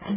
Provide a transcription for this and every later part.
Hi,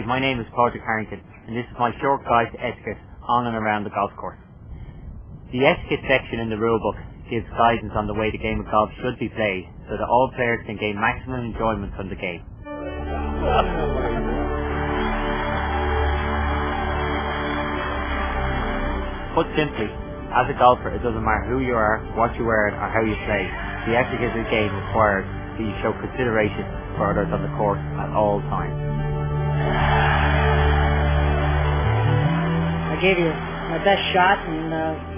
my name is Patrick Harrington, and this is my short guide to etiquette on and around the golf course. The etiquette section in the rulebook gives guidance on the way the game of golf should be played, so that all players can gain maximum enjoyment from the game. Put simply, as a golfer, it doesn't matter who you are, what you wear, or how you play. The etiquette of the game requires that you show consideration for others on the course at all times. I gave you my best shot, and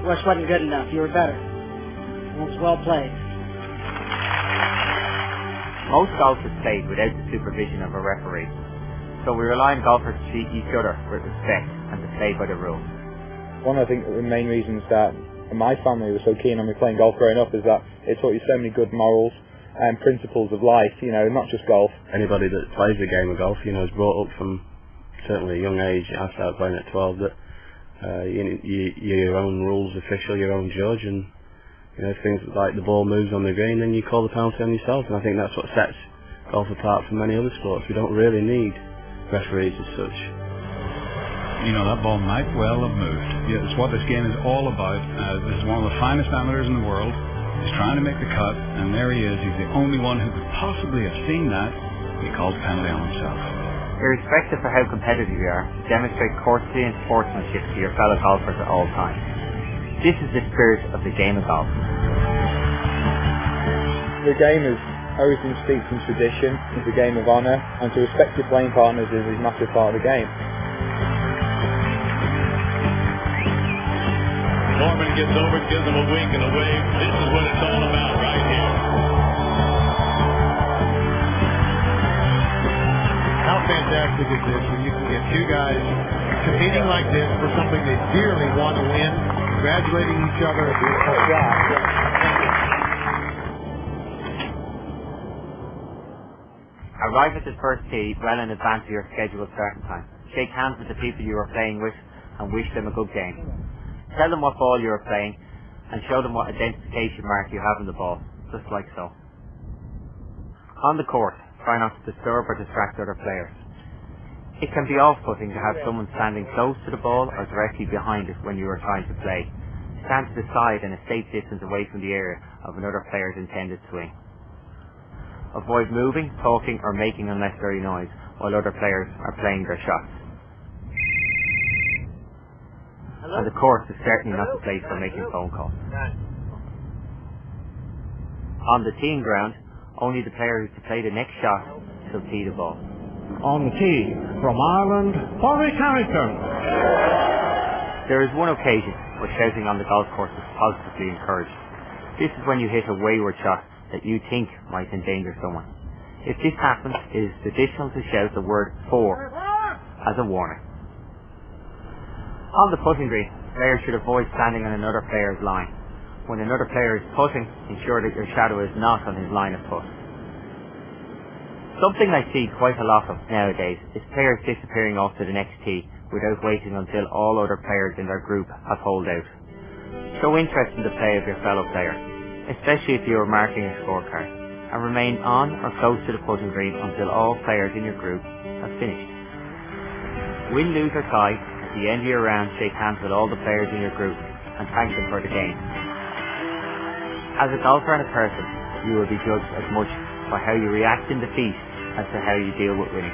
West wasn't good enough. You were better. And it was well played. Most golf is played without the supervision of a referee, so we rely on golfers to treat each other with respect and to play by the rules. One of the main reasons that my family was so keen on me playing golf growing up is that it taught you so many good morals and principles of life, you know, not just golf. Anybody that plays the game of golf, you know, is brought up from certainly a young age. I started playing at 12 that you're your own rules official, your own judge, and you know, things like the ball moves on the green, then you call the penalty on yourself, and I think that's what sets golf apart from many other sports. We don't really need referees as such. You know, that ball might well have moved. Yeah, it's what this game is all about. This is one of the finest amateurs in the world. He's trying to make the cut, and there he is. He's the only one who could possibly have seen that. He calls a penalty on himself. Irrespective of how competitive you are, demonstrate courtesy and sportsmanship to your fellow golfers at all times. This is the spirit of the game of golf. The game is everything steeped in tradition. It's a game of honour, and to respect your playing partners is a massive part of the game. Norman gets over, gives him a wink and a wave. This is what it's all about right here. How fantastic is this when you can get two guys competing like this for something they dearly want to win, congratulating each other. Arrive at the first tee well in advance of your scheduled starting time. Shake hands with the people you are playing with and wish them a good game. Tell them what ball you are playing and show them what identification mark you have on the ball, just like so. On the course, try not to disturb or distract other players. It can be off-putting to have someone standing close to the ball or directly behind it when you are trying to play. Stand to the side and a safe distance away from the area of another player's intended swing. Avoid moving, talking or making unnecessary noise while other players are playing their shots. And the course is certainly not the place for making phone calls. On the teeing ground, only the player who's to play the next shot shall tee the ball. On the tee, from Ireland, Patrick Harrington. There is one occasion where shouting on the golf course is positively encouraged. This is when you hit a wayward shot that you think might endanger someone. If this happens, it is traditional to shout the word "for" as a warning. On the putting green, players should avoid standing on another player's line. When another player is putting, ensure that your shadow is not on his line of putt. Something I see quite a lot of nowadays is players disappearing off to the next tee without waiting until all other players in their group have holed out. Show interest in the play of your fellow player, especially if you are marking a scorecard, and remain on or close to the putting green until all players in your group have finished. Win, lose or tie, at the end of your round, shake hands with all the players in your group and thank them for the game. As a golfer and a person, you will be judged as much by how you react in defeat as to how you deal with winning.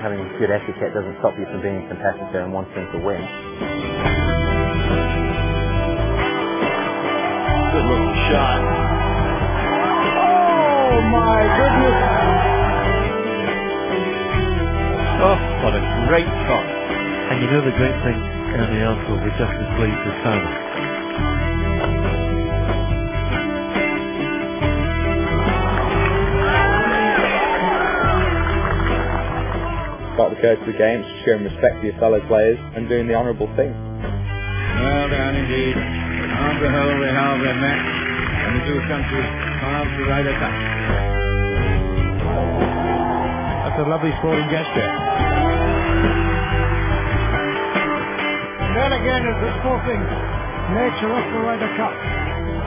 Having good etiquette doesn't stop you from being a competitor and wanting to win. Good looking shot. Oh my goodness! Oh, what a great shot. And you know the great thing in the article we just displayed to Sam. About the course of the game, showing respect to your fellow players and doing the honourable thing. Well done indeed. On the hole we have a match, and the two countries have the right attack. That's a lovely sporting gesture. And then again is the sporting nature of the Ryder Cup.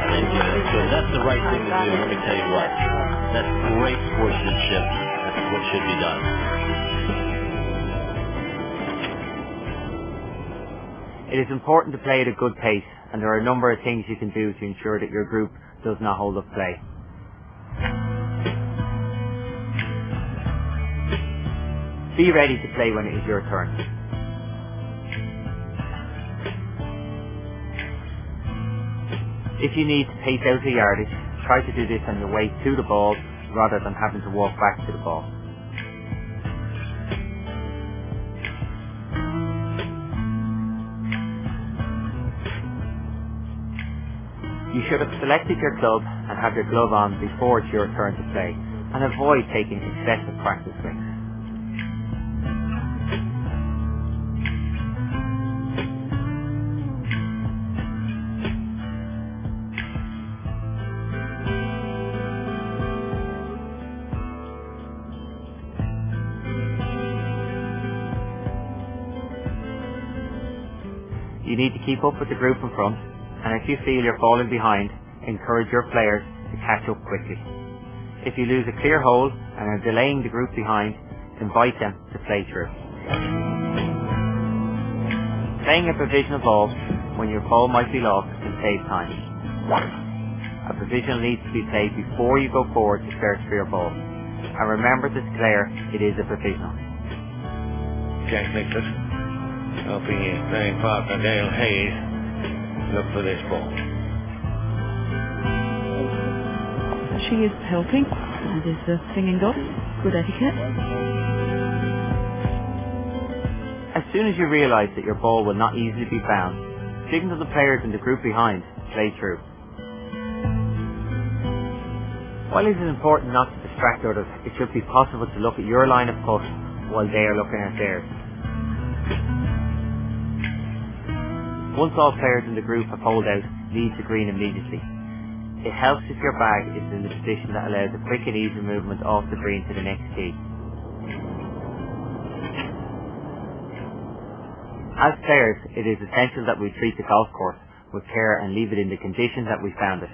That's the right thing to do. Let me tell you what. That's great sportsmanship. That's what should be done. It is important to play at a good pace, and there are a number of things you can do to ensure that your group does not hold up play. Be ready to play when it is your turn. If you need to pace out the yardage, try to do this on your way to the ball rather than having to walk back to the ball. You should have selected your club and have your glove on before it's your turn to play, and avoid taking excessive practice swings. You need to keep up with the group in front, and if you feel you're falling behind, encourage your players to catch up quickly. If you lose a clear hole and are delaying the group behind, invite them to play through. Playing a provisional ball when your ball might be lost can save time. A provisional needs to be played before you go forward to search for your ball. And remember to declare it is a provisional. Jack Nicklaus, helping his playing partner Dale Hayes look for this ball. She is helping. That is the thing in golf. Good etiquette. As soon as you realise that your ball will not easily be found, signal the players in the group behind to play through. While it is important not to distract others, it should be possible to look at your line of putt while they are looking at theirs. Once all players in the group have holed out, leave the green immediately. It helps if your bag is in the position that allows a quick and easy movement off the green to the next tee. As players, it is essential that we treat the golf course with care and leave it in the condition that we found it.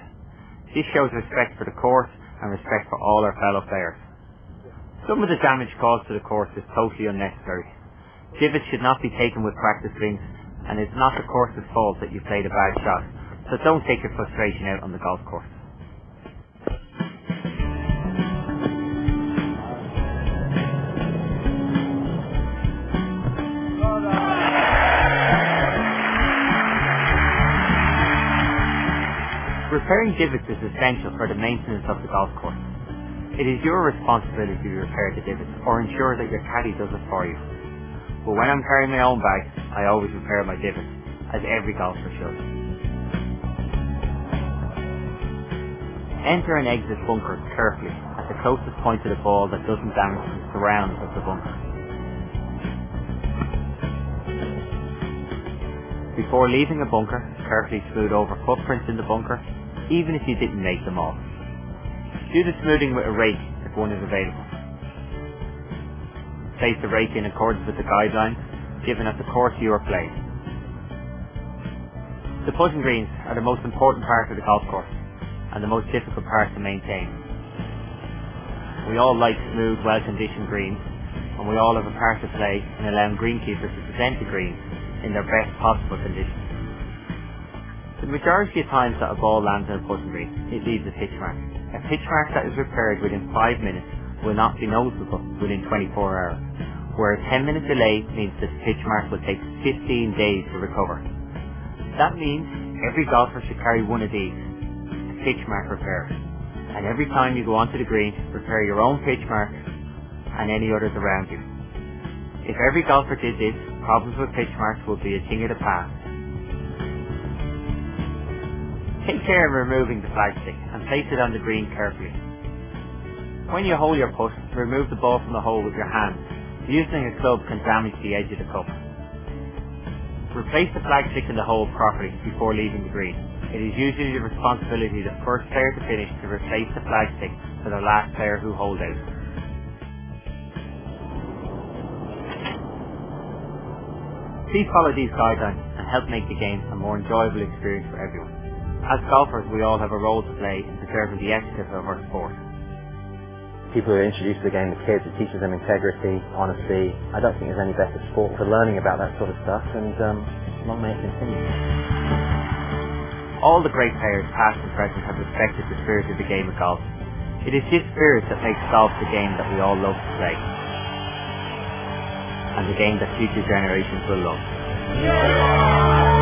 This shows respect for the course and respect for all our fellow players. Some of the damage caused to the course is totally unnecessary. Divots should not be taken with practice swings, and it's not the course's fault that you played a bad shot, so don't take your frustration out on the golf course. Repairing divots is essential for the maintenance of the golf course. It is your responsibility to repair the divots or ensure that your caddy does it for you. But when I'm carrying my own bag, I always repair my divots, as every golfer should. Enter and exit bunkers carefully at the closest point to the ball that doesn't damage the surrounds of the bunker. Before leaving a bunker, carefully smooth over footprints in the bunker, even if you didn't make them all. Do the smoothing with a rake if one is available. Place the rake in accordance with the guidelines given at the course you are playing. The putting greens are the most important part of the golf course and the most difficult part to maintain. We all like smooth, well-conditioned greens, and we all have a part to play in allowing greenkeepers to present the greens in their best possible condition. The majority of times that a ball lands on a putting green, it leaves a pitch mark. A pitch mark that is repaired within 5 minutes will not be noticeable within 24 hours, where a 10-minute delay means that the pitch mark will take 15 days to recover. That means every golfer should carry one of these, a pitch mark repair, and every time you go onto the green, repair your own pitch mark and any others around you. If every golfer did this, problems with pitch marks will be a thing of the past. Take care in removing the flagstick and place it on the green carefully. When you hole your putt, remove the ball from the hole with your hand. Using a club can damage the edge of the cup. Replace the flagstick in the hole properly before leaving the green. It is usually the responsibility of the first player to finish to replace the flagstick for the last player who holds out. Please follow these guidelines and help make the game a more enjoyable experience for everyone. As golfers, we all have a role to play in preserving the etiquette of our sport. People who are introduced to the game, the kids, it teaches them integrity, honesty. I don't think there's any better sport for learning about that sort of stuff, and long may it continue. All the great players, past and present, have respected the spirit of the game of golf. It is this spirit that makes golf the game that we all love to play, and the game that future generations will love.